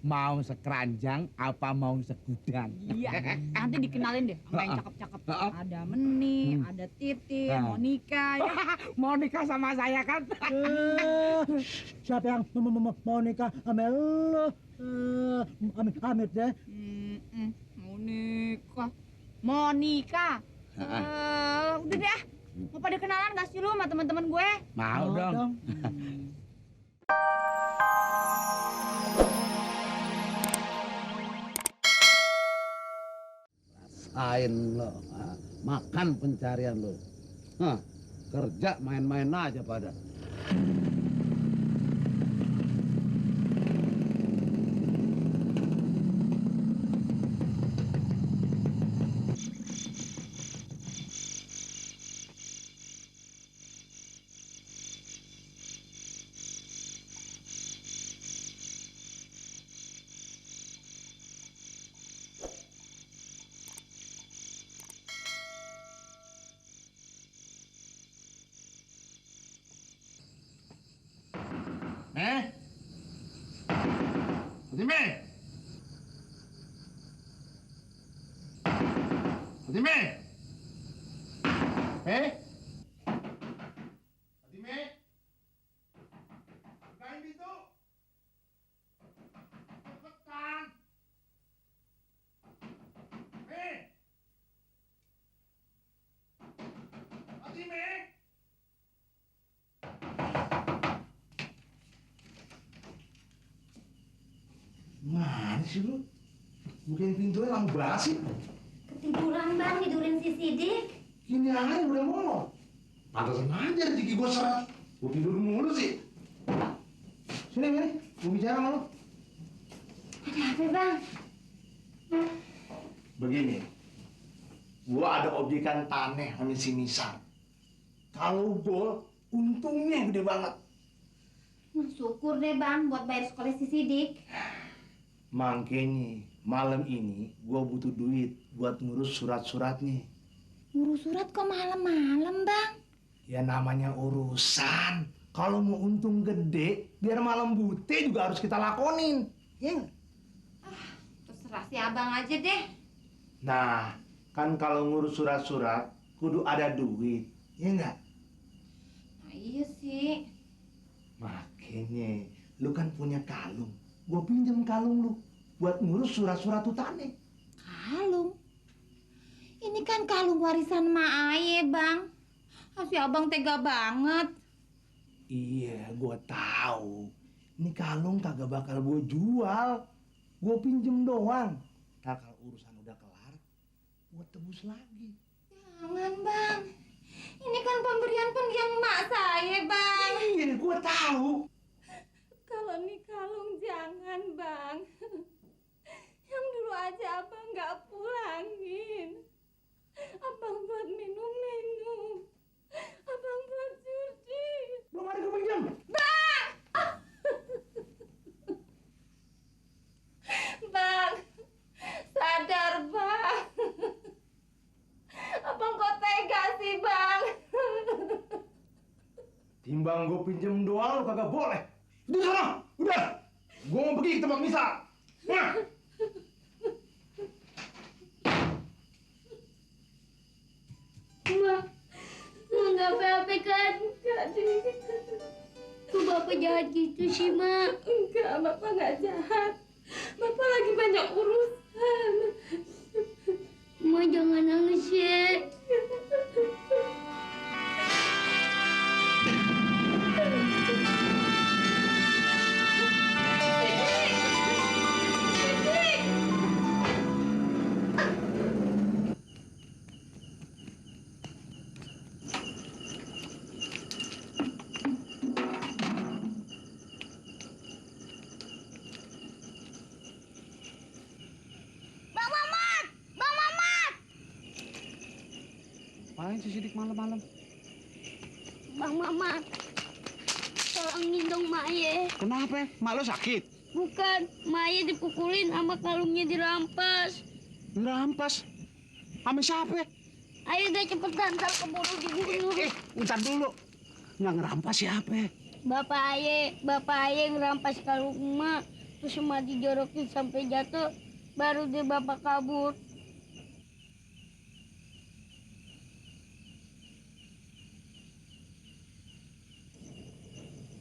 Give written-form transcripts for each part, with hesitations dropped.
mau sekeranjang apa mau segudang? Iya, nanti dikenalin deh sama yang cakep-cakep. Ada Meni, ada Titi, Monica ya. Mau nikah sama saya kan? Siapa yang mau nikah sama lo? Amit deh. Mau nikah. Monica. Udah deh. Mau pada kenalan gak sih lu sama teman-teman gue? Mau dong. Rasain lo, makan pencarian lo. Kerja main-main aja pada. Fatime! Fatime! Fatime! Bukain pintu! Cepetan! Fatime! Mana sih lu? Bukain pintunya lama banget sih. Ketiduran bang, tidurin si Sidik. Gini aja udah ngomong. Pantesan aja rezeki gue seret. Gue tidur mulu sih. Sini, gue bicara sama lu. Ada apa bang? Begini, gue ada objekan tanah sama si Misal. Kalau gol, untungnya gede banget. Syukur deh bang, buat bayar sekolah si Sidik. Makanya malam ini gue butuh duit buat ngurus surat-suratnya. Ngurus surat kok malam-malam bang? Ya namanya urusan. Kalau mau untung gede, biar malam bute juga harus kita lakonin. Ya nggak? Terserah si abang aja deh. Nah, kan kalau ngurus surat-surat, kudu ada duit. Ya nggak? Nah, iya sih. Makanya, lu kan punya kalung. Gue pinjam kalung lu buat ngurus surat-surat utane. Kalung? Ini kan kalung warisan Ma Aye bang. Si abang tega banget. Iya, gue tahu. Ini kalung kagak bakal gue jual. Gue pinjem doang. Nah, kalau urusan udah kelar, gue tebus lagi. Jangan bang. Ini kan pemberian pendiam mak saya bang. Iya, gue tahu. Kalau nih kalung jangan bang. Yang dulu aja abang nggak pulangin. Abang buat minum-minum. Abang buat judi. Belum ada gue pinjam. Bang! Bang, sadar bang. Abang kok tega sih bang? Timbang gue pinjem doang, lu kagak boleh. Udah sana, udah. Gue mau pergi ke tempat Misa. Nah. Ma, nggak apa-apa kan? Jadi, kok bapak jahat gitu sih, Ma? Enggak, bapak nggak jahat. Bapak lagi banyak urusan. Ma, jangan nangis ya. Ngapain si Sidik malam-malam? Bang Mamat, tolongin dong Maye. Kenapa? Mak lo sakit? Bukan, Maye dipukulin sama kalungnya dirampas. Dirampas? Sama siapa? Ayo deh cepetan, ntar keburu dibunuh. Ntar dulu. Yang ngerampas siapa? Bapak Aye ngerampas kalung emak. waktu si Mak dijorokin sampai jatuh, baru deh Bapak kabur.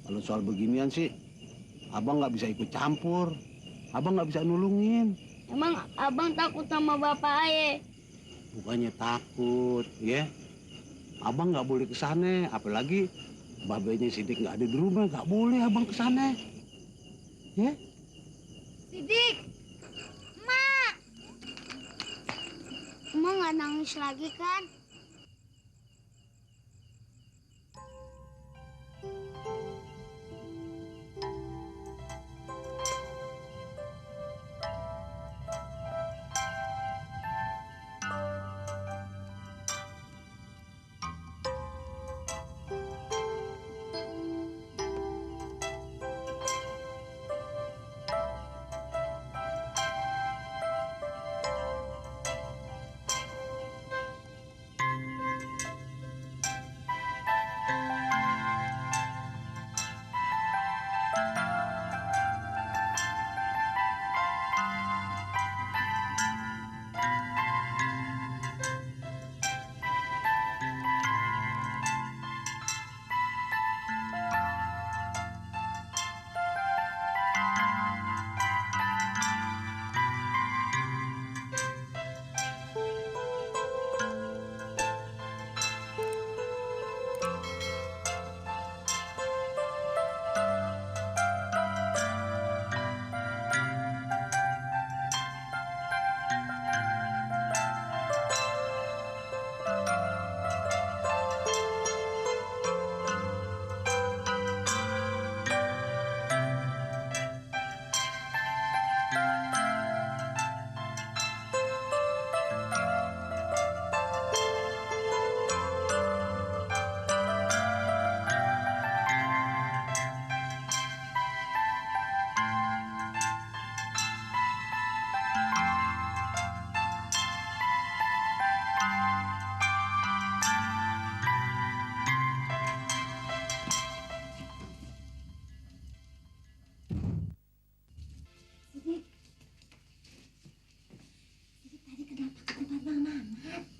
Kalau soal beginian sih, abang nggak bisa ikut campur. Abang nggak bisa nulungin. Emang abang takut sama Bapak Aye? Bukannya takut, ya. Abang nggak boleh ke sana, apalagi babenya Sidik nggak ada di rumah, nggak boleh abang ke sana. Ya? Sidik, Mak. Emang nggak nangis lagi kan?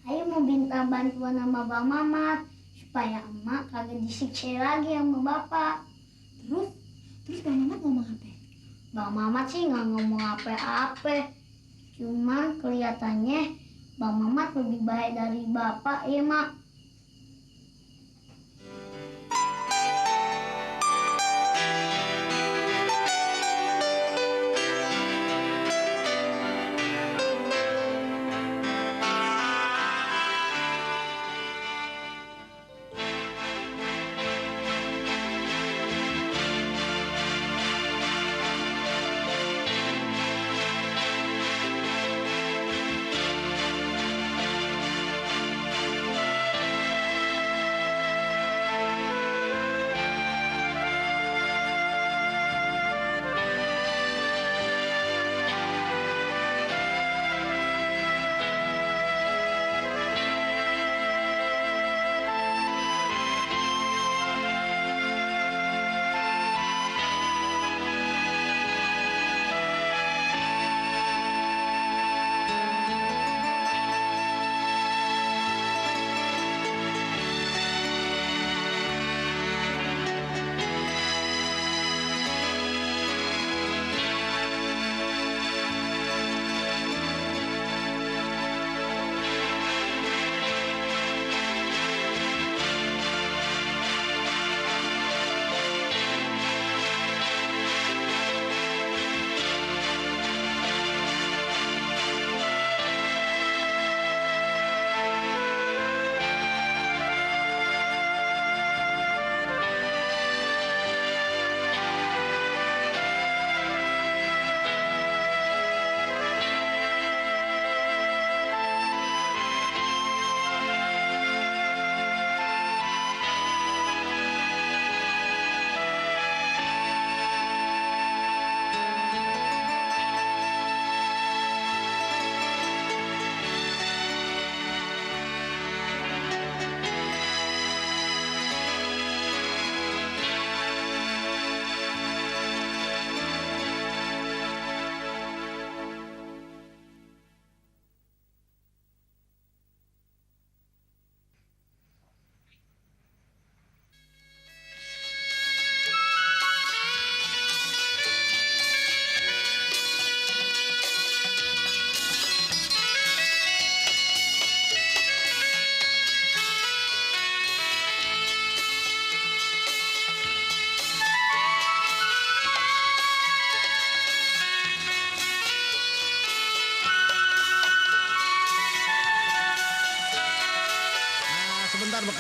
Ayo mau minta bantuan sama Bang Mamat supaya emak kagak disiksa lagi sama bapak. Terus Bang Mamat ngomong apa? Bang Mamat sih nggak ngomong apa-apa. Cuma kelihatannya Bang Mamat lebih baik dari bapak ya mak.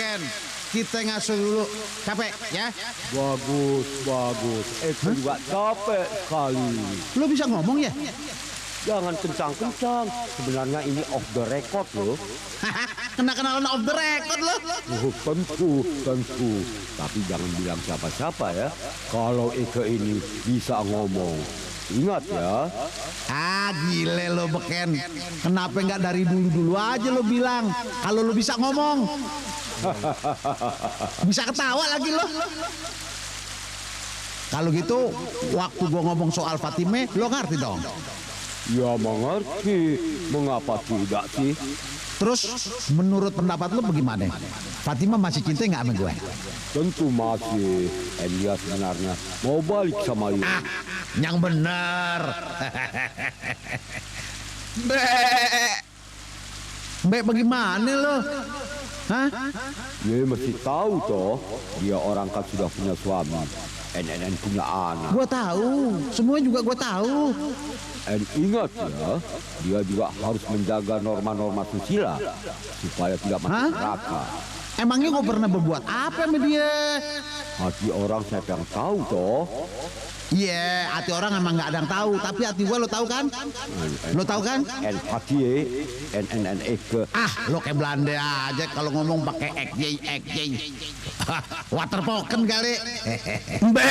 Beken. Kita ngasuh dulu. Capek ya? Bagus. Eko juga capek sekali. Lo bisa ngomong ya? Jangan kencang-kencang. Sebenarnya ini off the record loh. Kena-kenalan off the record lo. Oh, tentu. Tapi jangan bilang siapa-siapa ya. Kalau Eke ini bisa ngomong. Ingat ya. Ah gile lo Beken. Kenapa nggak dari dulu aja lo bilang kalau lo bisa ngomong? Bisa ketawa lagi lo. Kalau gitu waktu gua ngomong soal Fatime lo ngerti dong? Ya mengerti. Mengapa tidak sih? Terus menurut pendapat lo bagaimana? Fatima masih cinta nggak sama gue? Tentu masih. Dan dia sebenarnya mau balik sama Yu. Ah, yang bener. Mbak bagaimana lo? Hah? Dia mesti tahu toh. Dia orang kan sudah punya suami. Dan punya anak. Gue tahu. Semua juga gue tahu. Dan ingat ya, dia juga harus menjaga norma-norma susila supaya tidak masuk neraka. Emangnya gue pernah berbuat apa sama dia? Hati orang siapa yang tahu toh? Iya, hati orang emang nggak ada yang tahu. Tapi hati gue lo tahu kan? Lo tahu kan? En hati en Eke. Ah, lo kayak Belanda aja kalau ngomong pakai ekj. Waterpoken kali. Mbe.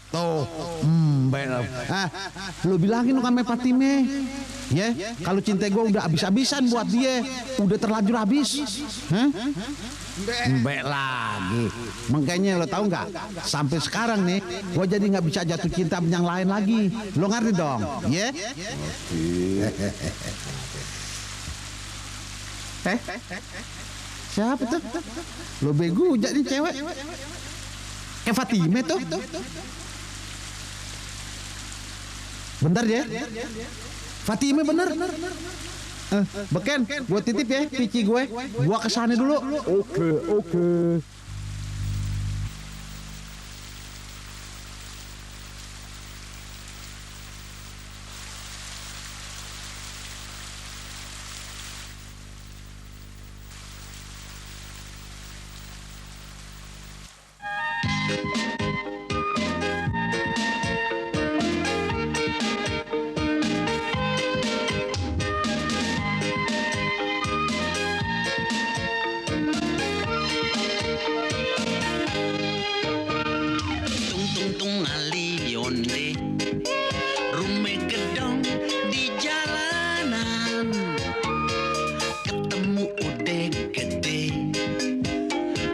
Tuh, bener. Ah, lo bilangin lo sama Fatime, ya? Kalau cinta gue udah habis-habisan buat dia, udah terlanjur habis. Hah? Mbak lagi. Makanya lo tahu nggak? Sampai sekarang nih, gue jadi nggak bisa jatuh cinta yang lain lagi. Lo ngerti dong, ya? Siapa tuh? Lo bego jadi cewek. Kayak Fatime tuh. Bentar ya. Fatime bener. Beken, gue titip ya pici gue. Gue kesana dulu. Oke.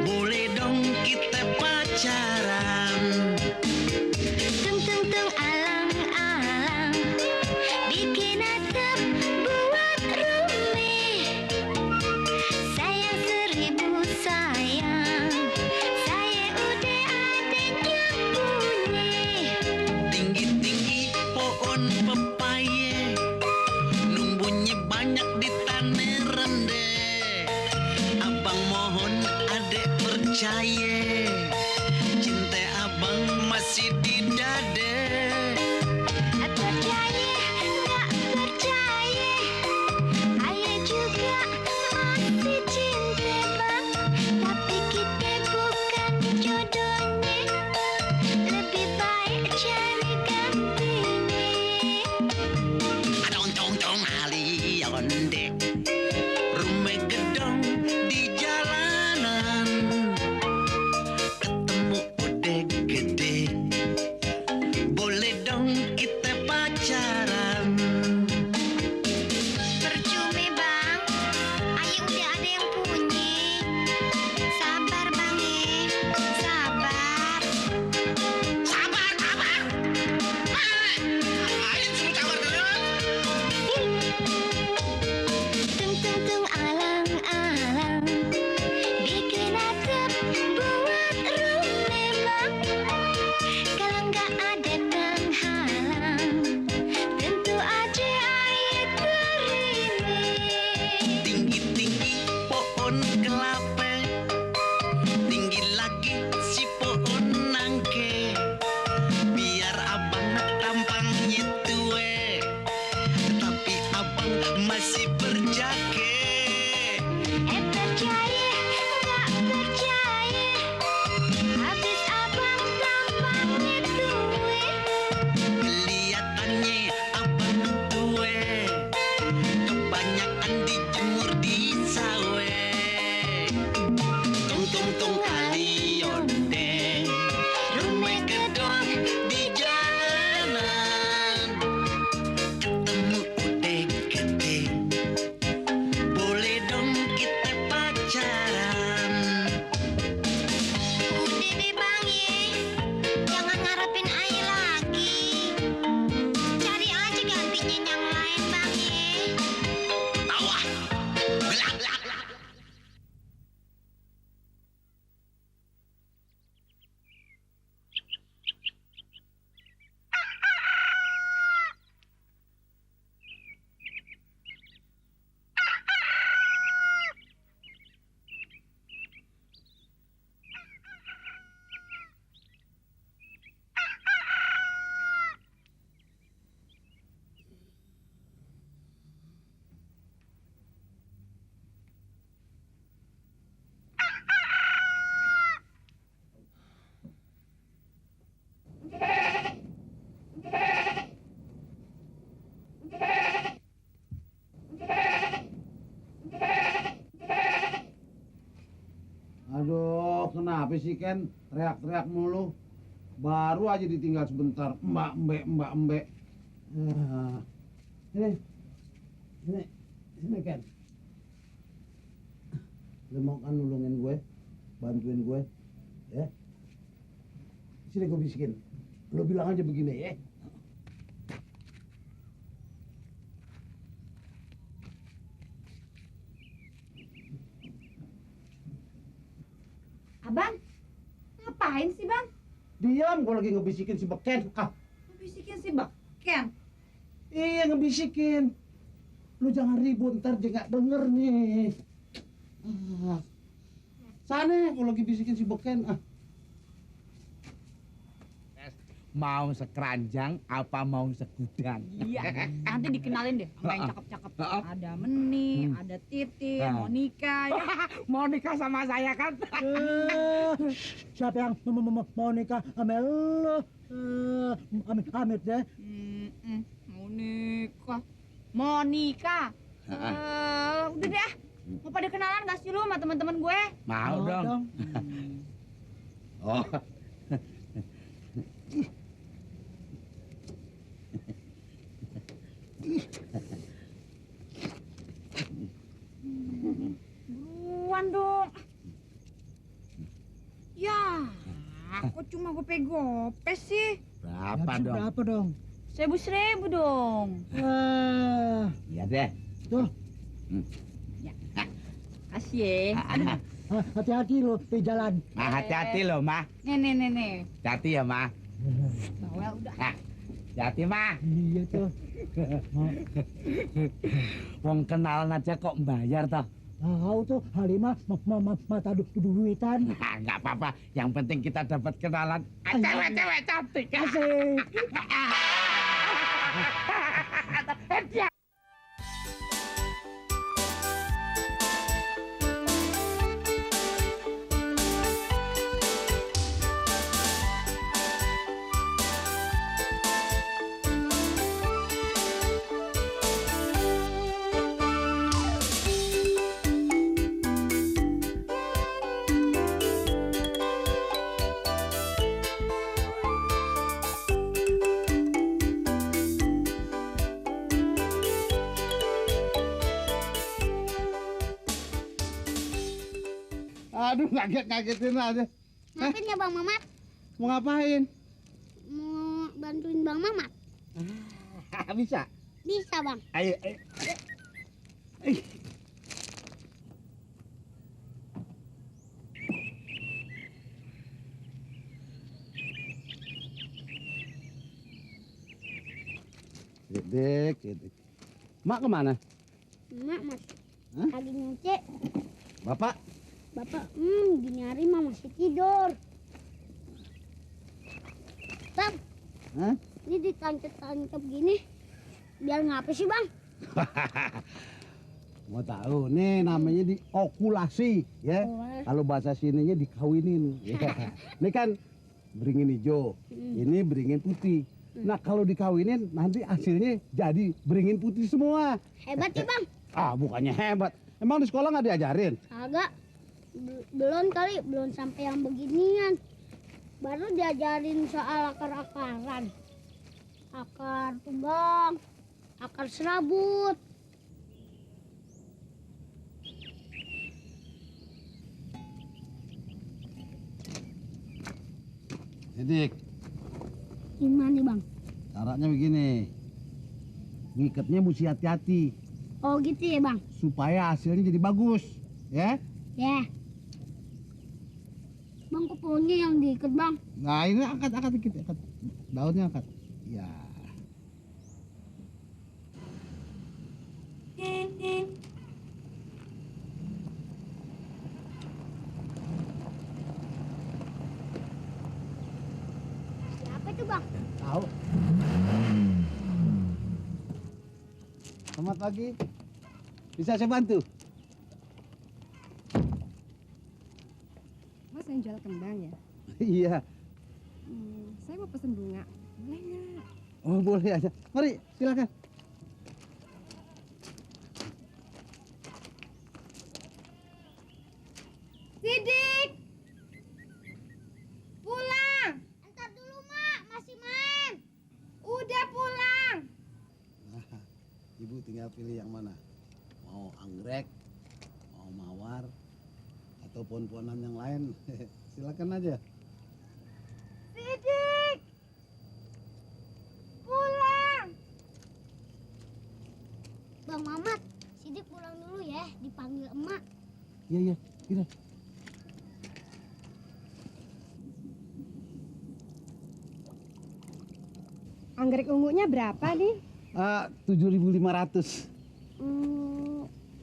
Boleh dong kita pacaran. Apa sih Ken? Teriak-teriak mulu. Baru aja ditinggal sebentar. Mbak, mbak. Sini Ken. Lu mau kan nulungin gue, bantuin gue, ya? Sini gue bisikin. Lu bilang aja begini, ya? Abang, ngapain sih bang? Diam, gue lagi ngebisikin si Beken. Bisikin si Beken. Iya ngebisikin. Lu jangan ribut, ntar dia nggak denger nih. Sana, gue lagi bisikin si Beken. Mau sekeranjang apa mau segudang? Iya, nanti dikenalin deh sama yang cakep-cakep. Ada Meni, ada Titi, Monica. Ya. Mau nikah sama saya kan? Siapa yang mau nikah sama lo? Amit deh. Mau nikah. Monica. Udah deh. Mau pada kenalan gak sih lu sama teman-teman gue? Mau dong. Oh. Buruan dong. Ya, kok cuma gope-gope sih? Berapa dong? Berapa dong? 1.000 dong. Iya deh. Tuh, Kasih ya. hati-hati lo di jalan. Hati-hati loh, Mah. Nih. Hati ya, Mah. Bawel udah. Hati, Mah. Iya tuh. Wong kenalan aja kok bayar toh. Tahu tuh Halimah mata duitan. Nah, nggak apa-apa. Yang penting kita dapat kenalan. Cewek-cewek cantik. Asik. Aduh, ngagetin aja. Ngapain ya Bang Mamat? Mau ngapain? Mau bantuin Bang Mamat? Bisa? Bisa Bang. Ayo. Sidik. Mak kemana? Mak mas Hah? lagi nyuci. Bapak? Bapak, gini hari mah masih tidur. Bang, Hah? ini ditancap-tancap gini. Biar ngapa sih Bang? Mau tahu, nih namanya diokulasi, ya. Kalau bahasa sininya dikawinin. Ya. Ini kan beringin hijau, ini beringin putih. Nah kalau dikawinin nanti hasilnya jadi beringin putih semua. Hebat ya Bang? Bukannya hebat. Emang di sekolah nggak diajarin? Agak. Belum kali, belum sampai yang beginian. Baru diajarin soal akar-akaran. Akar tumbang, akar serabut. Sidik, Gimana nih Bang? caranya begini. Ngikatnya mesti hati-hati Oh gitu ya Bang? supaya hasilnya jadi bagus, ya. Ya. Bang kok pohonnya yang diikat Bang? Nah ini angkat dikit, angkat daunnya angkat. Ya. Siapa itu Bang? Tahu. Selamat pagi. Bisa saya bantu? Mas yang jual kembang ya? Iya. Saya mau pesen bunga. Boleh nggak? Oh boleh aja. Mari silakan. Sidik. Tinggal pilih yang mana. Mau anggrek, mau mawar, atau pohon-pohonan yang lain. Silakan aja. Sidik! Pulang! Bang Mamat, Sidik pulang dulu ya, dipanggil emak. Iya, iya. Gini. Anggrek ungunya berapa nih? 7.500.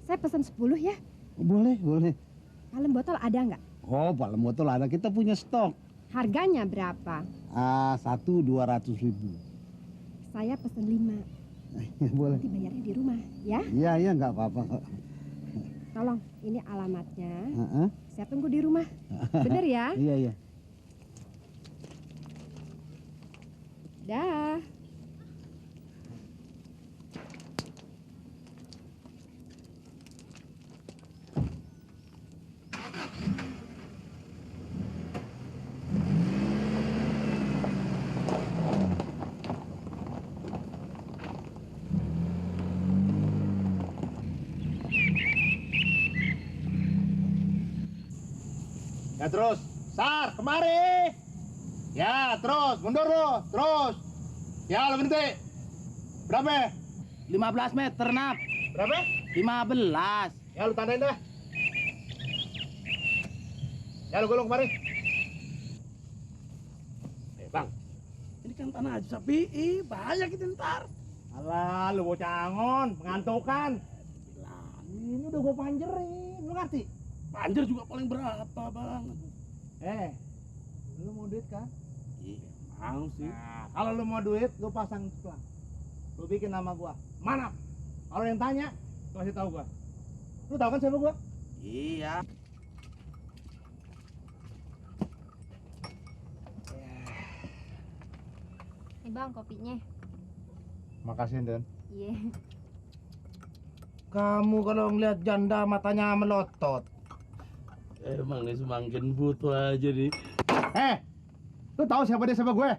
Saya pesan 10 ya. Boleh, boleh. Palem botol ada nggak? Oh, palem botol ada. Kita punya stok. Harganya berapa? 200.000. Saya pesen 5. Boleh. Nanti bayarnya di rumah, ya? Iya, iya, nggak apa-apa. Tolong, ini alamatnya. Heeh. Saya tunggu di rumah. Bener ya? Iya, iya. Dah. Ya terus, Sar, kemari. Ya terus, mundur lo, terus. Ya lo berhenti. Berapa? 15 meter, Nap. Berapa? 15. Ya lu tandain dah. Ya lu gulung kemari. Bang, ini kan tanah Haji Sapi, bahaya kita ntar. Alah, lu bocah angon, mengantukan. Ini udah gua panjerin, lu ngerti? Panjer juga paling berapa, Bang? Lu mau duit kan? Iya, mau sih. Nah, kalau lu mau duit, lu pasang iklan. Lu bikin nama gua, Manap. Kalau yang tanya, lu kasih tahu gua. Lu tahu kan siapa gua? Iya. Nih bang, kopinya. Makasih, Den. Iya. Kamu kalau ngeliat janda matanya melotot. Emang nih semakin butuh aja nih. Lu tahu siapa dia sama gue?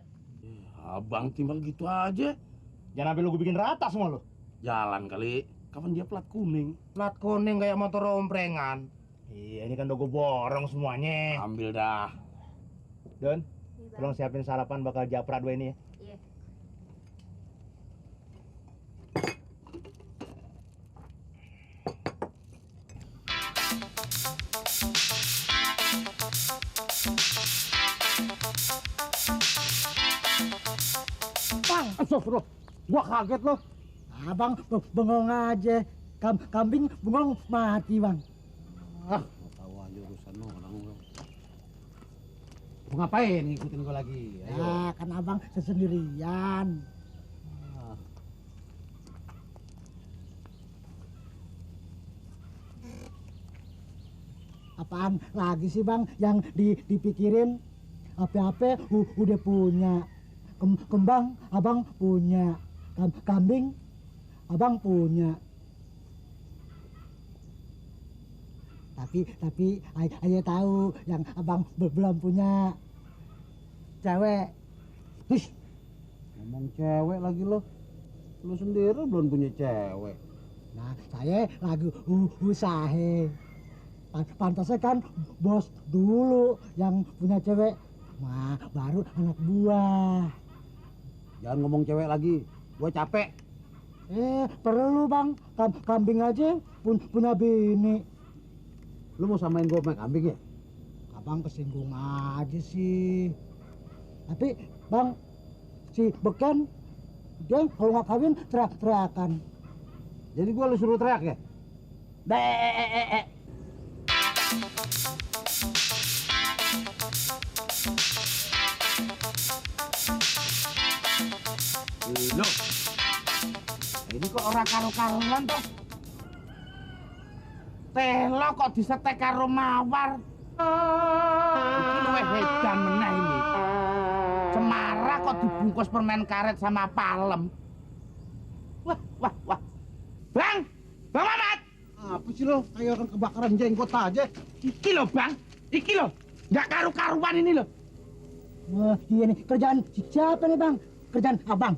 Abang timbang gitu aja. Jangan sampai lu gue bikin rata semua lu. Jalan kali. Kapan dia plat kuning? Plat kuning kayak motor omprengan. Iya, ini kan udah gue borong semuanya. Ambil dah. Don, tolong siapin sarapan bakal japra dua ini ya. Iya. Bang, Astagfirullah. Gua kaget loh. abang bengong aja. Kambing bengong mati, Bang. Nggak tahu aja urusan orang lu. Mau ngapain ngikutin gua lagi? Ayo. Ya, kan abang sendirian. Ah. Apaan lagi sih, Bang, yang dipikirin? Apa-apa udah punya. Kembang abang punya. Kambing abang punya. Tapi ayah tahu yang abang belum punya. Cewek. Hih, ngomong cewek lagi lo. Lu sendiri belum punya cewek. Nah, saya lagi usaha. Pantasnya kan bos dulu yang punya cewek. Nah, baru anak buah. Jangan ngomong cewek lagi. Gua capek. Perlu, Bang. Kambing aja punya bini. Lu mau samain gua sama kambing ya? Abang kesinggung aja sih. Tapi, Bang, si Beken, dia kalau nggak kawin teriak-teriakan. Jadi gua lu suruh teriak ya? Loh, ini kok orang karo-karuan toh? Telo kok disetek karo mawar. Iki luwih edan meneh ini. Cemara kok dibungkus permen karet sama palem. Wah. Bang Mamat. Apa sih lo? Kayak orang kebakaran jenggot aja. Iki loh, Bang. Iki loh. Nggak karu-karuan ini loh. Wah, iya nih, kerjaan siapa nih, Bang? Kerjaan abang.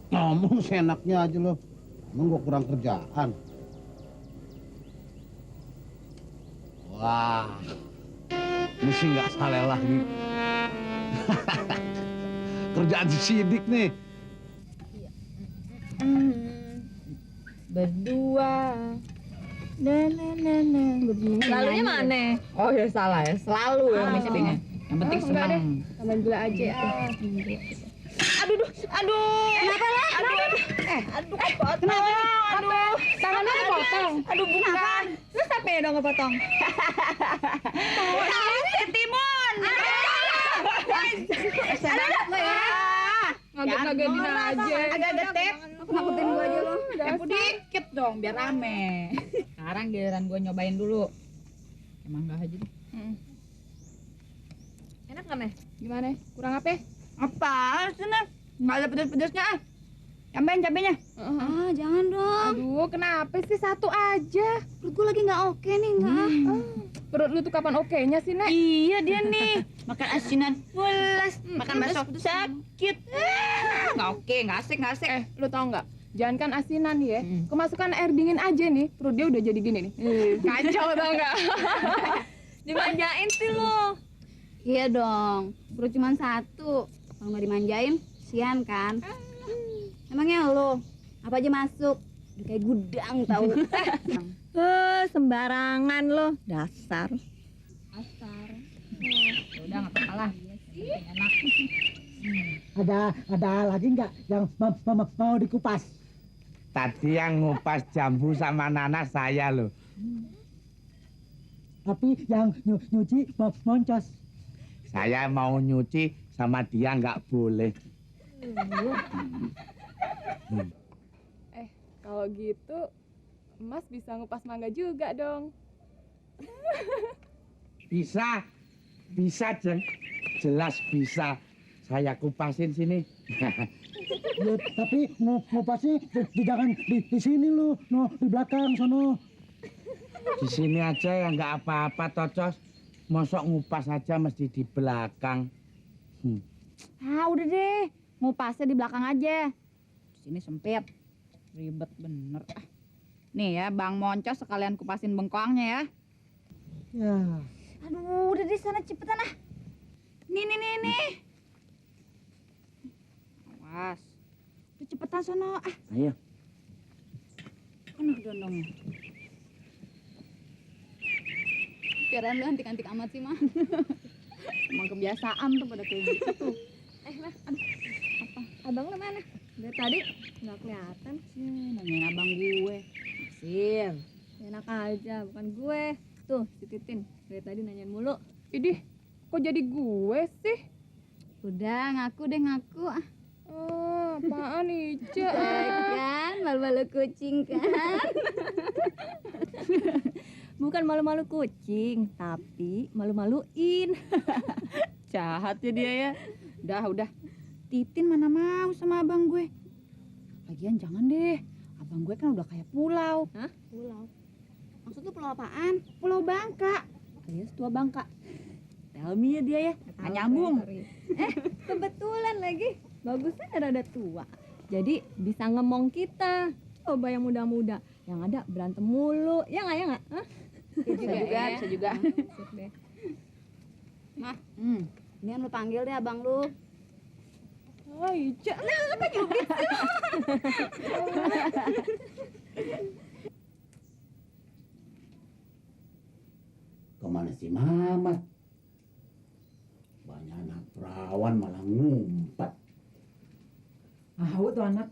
Ngomong seenaknya aja lo. Emang gua kurang kerjaan? Wah, ini sih nggak salah lagi. Kerjaan si Sidik nih. Berdua. Lalunya mana? Oh ya salah ya, selalu ya mestinya. Yang penting senang. Taman gula aja. Aduh, kenapa lah? Aduh, potong. Aduh, Tangannya dipotong. aduh bukan. Terus apa ya dong ngepotong? Tangan Timun. Senang lo ya. Ngaget-ngagetin aja. Agak getep. Nakutin gua aja lo. Tempo dikit dong biar rame. Sekarang giliran gua nyobain dulu. Emang enggak aja deh. Enak nggak, Meh? Gimana? Kurang apa? Apa sih nih? Nggak ada pedes-pedesnya ah. Tambahin cabenya. Ah, jangan dong. Aduh, kenapa sih satu aja? Perut gue lagi nggak oke nih, nggak. Perut lu tuh kapan oke-nya sih, Nek? Iya dia nih. Makan asinan pulas. Makan bakso sakit. Nggak oke, nggak asik. Lu tau nggak? Jangan kan asinan ya, kemasukan air dingin aja nih, perut dia udah jadi gini nih. Kacau tau nggak? Dimanjain sih lo. Iya dong. Perut cuma satu. Kalau nggak dimanjain, sian kan? Emangnya lo apa aja masuk? Udah kayak gudang tahu. Sembarangan lo, dasar. Udah nggak apa-apa lah. Enak. Ada lagi nggak yang mau dikupas? Tadi yang ngupas jambu sama nanas saya loh. Tapi yang nyuci moncos. Saya mau nyuci sama dia nggak boleh. Kalau gitu, Mas bisa ngupas mangga juga dong. Bisa Jeng. Jelas bisa. Saya kupasin sini. Ya, tapi ngupasnya jangan di sini lu, no di belakang sono. Di sini aja ya nggak apa-apa Tocos. Mosok ngupas aja mesti di belakang. Ah udah deh, ngupasnya di belakang aja. Di sini sempit, ribet bener. Nih ya, Bang Moncos sekalian kupasin bengkoangnya ya. Ya. Aduh, udah di sana cepetan ah. Nih. Awas. Udah cepetan sono ah. Ayo. Aduh dondongnya. Pikiran lu antik-antik amat sih, Mah. Emang kebiasaan tuh pada kayak gitu tuh. Mah, aduh, apa? Abang lu mana? Dari tadi nggak kelihatan. Nanyain abang gue. Nasir. Enak aja, bukan gue. Tuh, si Titin. Dari tadi nanyain mulu. Idih, kok jadi gue sih? Udah ngaku. Oh, apaan Ica? Kan malu-malu kucing kan? Bukan malu-malu kucing, tapi malu-maluin. Jahat ya dia ya. Udah. Titin mana mau sama abang gue. Lagian jangan deh. Abang gue kan udah kayak pulau. Hah? Pulau. Maksud lu pulau apaan? Pulau Bangka. Alias tua Bangka. Tell me ya dia ya. Nggak nyambung. Kebetulan lagi. Bagusnya rada tua. Jadi bisa ngemong kita. Coba yang muda-muda. Yang ada berantem mulu. Ya nggak? Hah? Bisa juga. Sip deh. Mah, ini lu panggil deh abang lu. Oh, Ica. Apa nyubit? Kemana si Mamat? Banyak anak perawan malah ngumpet. Tahu tuh anak.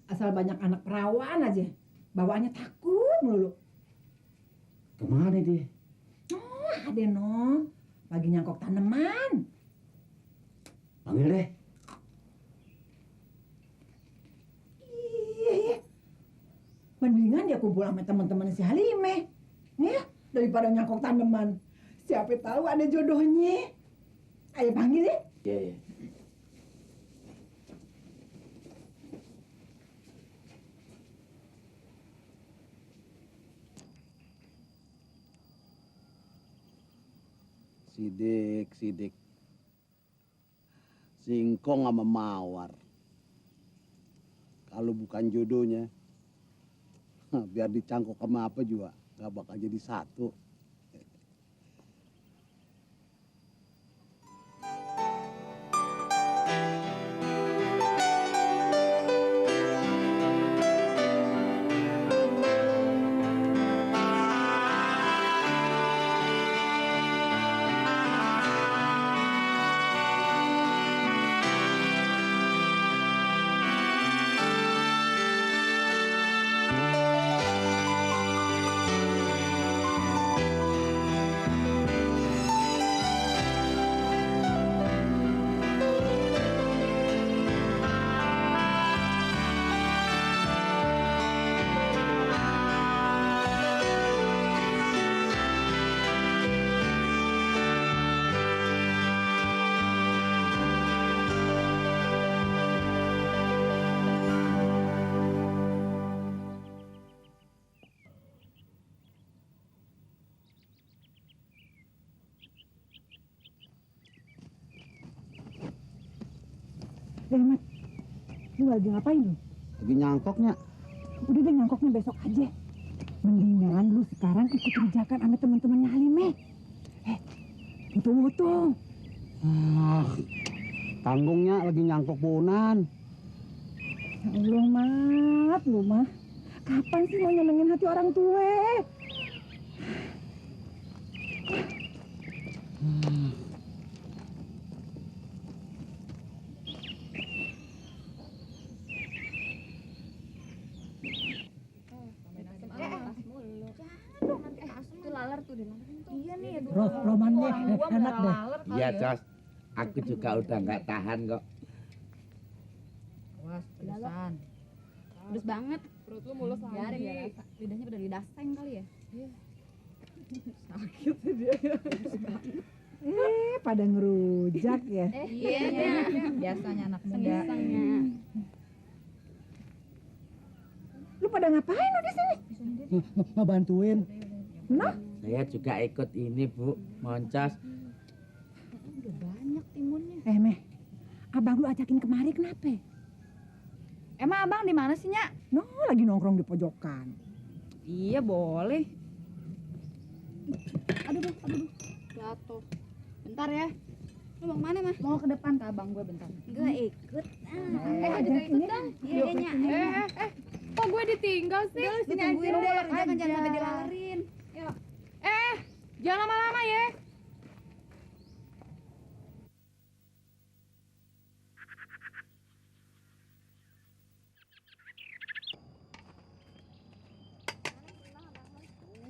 Asal banyak anak perawan aja. Bawaannya takut mulu. Kemana dia? Oh, ada no. Lagi nyangkok tanaman. Panggil deh. Iya. Mendingan dia kumpul sama teman-teman si Halime. Ya, daripada nyangkok tanaman. Siapa tahu ada jodohnya. Ayo panggil ya. Iya. Sidik. Singkong sama mawar. kalau bukan jodohnya, biar dicangkok sama apa juga nggak bakal jadi satu. Mat, lu lagi ngapain lu? Lagi nyangkoknya. Udah deh nyangkoknya besok aja. Mendingan lu sekarang ikut rujakan sama teman-temannya Halimeh. Betul-betul. Tanggungnya lagi nyangkok bonan. Ya Allah, Mat, lu mah. Kapan sih mau nyenengin hati orang tua? Iya nih, Romannya enak deh. Iya, Cos. Aku juga udah nggak tahan kok. Awas, pedesan. Pedes banget. Perut lu mulus lagi. Biarin ya rasa. Lidahnya pada lidah seng kali ya? Iya. Sakit dia. Pada ngerujak ya. Iya. Biasanya anak muda. Lu pada ngapain lu di sini? Ngebantuin. Nah, Saya juga ikut ini, Bu. Moncos. Udah banyak timunnya. Meh, abang lu ajakin kemari kenapa? Emang abang di mana sih, Nyak? No, lagi nongkrong di pojokan. Iya, boleh. Aduh. Jatuh. Bentar ya. Lu mau kemana, Mah? Mau ke depan ke abang gue bentar. Gue ikut. Gue juga ikut dong. Iya, Nyak. Kok gue ditinggal sih? Sini aja deh, jangan sampai dilalerin. Yuk. Jangan lama-lama ya.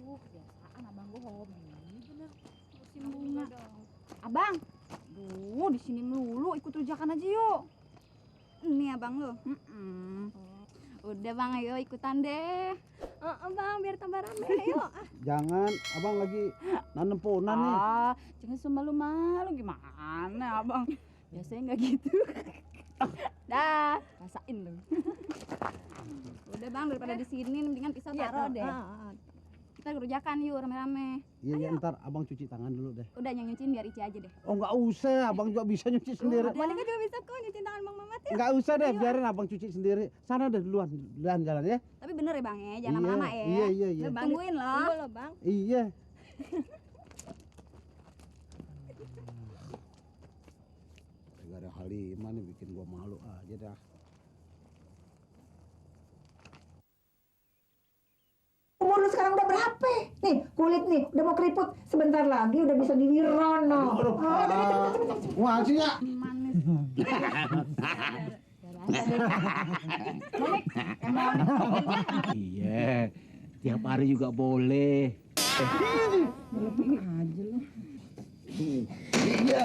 Biasaan abang gue hobi bener musim bunga. Abang, di sini melulu ikut rujakan aja yuk. Ini abang lu. Udah bang, ayo ikutan deh. Bang, biar tambah rame, ayo. Jangan, abang lagi nanem ponan nih. Jangan semalu-malu gimana abang? Biasanya nggak gitu. Dah, rasain lu. Udah bang, daripada di sini mendingan pisau taruh deh. Kita rujakan yuk rame-rame. Iya, ntar abang cuci tangan dulu deh. Udah yang nyuciin biar Ici aja deh. Oh, nggak usah, abang juga bisa nyuci sendiri. Monika juga bisa kok nyuciin tangan Bang Mamat ya. Nggak usah deh, biarin abang cuci sendiri. Sana deh duluan jalan ya. Tapi bener ya bang ya, jangan Iya, lama-lama ya. iya. Bener, Bang, tungguin loh. Tunggu loh bang. Iya. Gak ada Halimah nih bikin gua malu aja dah. Umur lu sekarang udah berapa? Nih, kulit nih, udah mau keriput. Sebentar lagi udah bisa diwirono. Wah, sih ya. Manis. Iya, tiap hari juga boleh. Aja lu. Iya.